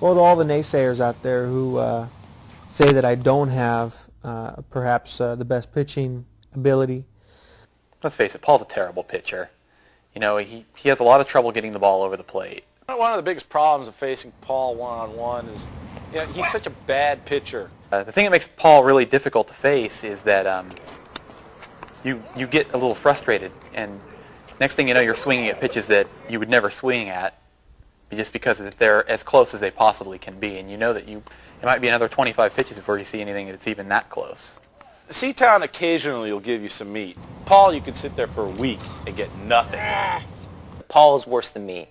Well, to all the naysayers out there who say that I don't have perhaps the best pitching ability. Let's face it, Paul's a terrible pitcher. You know, he has a lot of trouble getting the ball over the plate. One of the biggest problems of facing Paul one-on-one is, you know, he's such a bad pitcher. The thing that makes Paul really difficult to face is that you get a little frustrated, and next thing you know, you're swinging at pitches that you would never swing at, just because they're as close as they possibly can be, and you know that it might be another 25 pitches before you see anything that's even that close. C-Town occasionally will give you some meat. Paul, you could sit there for a week and get nothing. Paul is worse than me.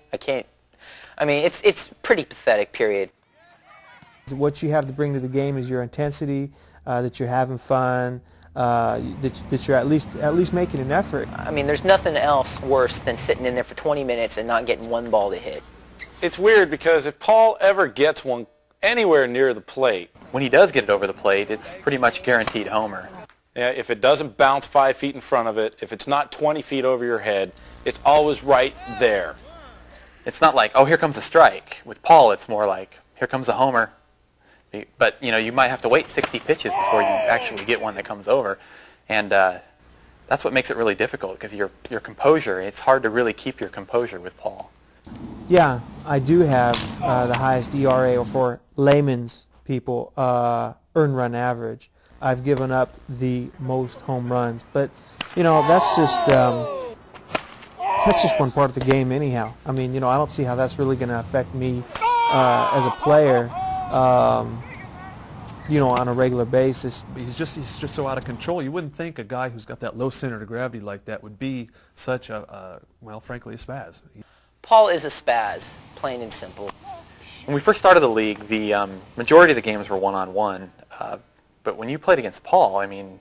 I mean, it's pretty pathetic, period. What you have to bring to the game is your intensity, that you're having fun, that you're at least making an effort. I mean, there's nothing else worse than sitting in there for 20 minutes and not getting one ball to hit. It's weird because if Paul ever gets one anywhere near the plate, when he does get it over the plate, it's pretty much guaranteed homer. Yeah, if it doesn't bounce 5 feet in front of it, if it's not 20 feet over your head, it's always right there. It's not like, oh, here comes a strike. With Paul, it's more like, here comes a homer. But, you know, you might have to wait 60 pitches before you actually get one that comes over. And that's what makes it really difficult, because your composure, it's hard to really keep your composure with Paul. Yeah, I do have the highest ERA, or for layman's people, earned run average. I've given up the most home runs, but you know that's just one part of the game anyhow. I mean, you know, I don't see how that's really going to affect me as a player, you know, on a regular basis. He's just so out of control. You wouldn't think a guy who's got that low center of gravity like that would be such a well, frankly, a spaz. Paul is a spaz, plain and simple. When we first started the league, the majority of the games were one-on-one. But when you played against Paul, I mean,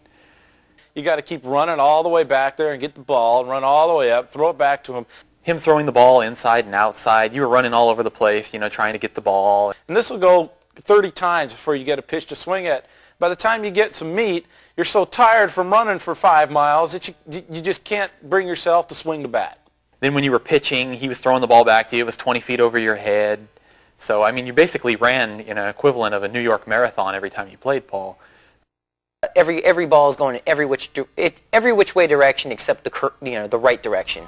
you got to keep running all the way back there and get the ball and run all the way up, throw it back to him. Him throwing the ball inside and outside, you were running all over the place, you know, trying to get the ball. And this will go 30 times before you get a pitch to swing at. By the time you get some meat, you're so tired from running for 5 miles that you just can't bring yourself to swing the bat. Then when you were pitching, he was throwing the ball back to you. It was 20 feet over your head. So, I mean, you basically ran in an equivalent of a New York marathon every time you played Paul. Every ball is going in every which way direction except the right direction.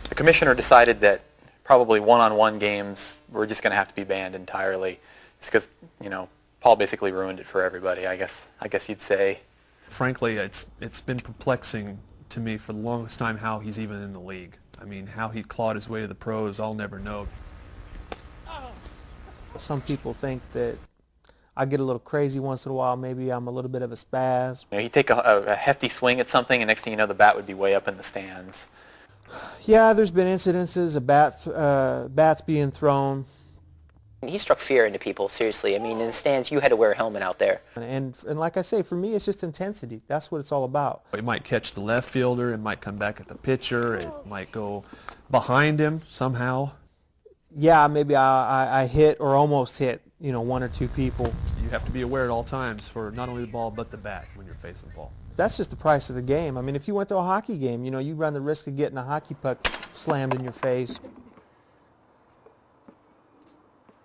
The commissioner decided that probably one-on-one games were just going to have to be banned entirely, just because, you know, Paul basically ruined it for everybody. I guess you'd say. Frankly, it's been perplexing to me for the longest time how he's even in the league. I mean, how he clawed his way to the pros, I'll never know. Some people think that I get a little crazy once in a while. Maybe I'm a little bit of a spaz. You know, he'd take a hefty swing at something, and next thing you know, the bat would be way up in the stands. Yeah, there's been incidences of bats being thrown. He struck fear into people, seriously. I mean, in the stands, you had to wear a helmet out there. And like I say, for me, it's just intensity. That's what it's all about. It might catch the left fielder. It might come back at the pitcher. It might go behind him somehow. Yeah, maybe I hit or almost hit, you know, 1 or 2 people. You have to be aware at all times for not only the ball but the bat when you're facing Paul. That's just the price of the game. I mean, if you went to a hockey game, you know, you run the risk of getting a hockey puck slammed in your face.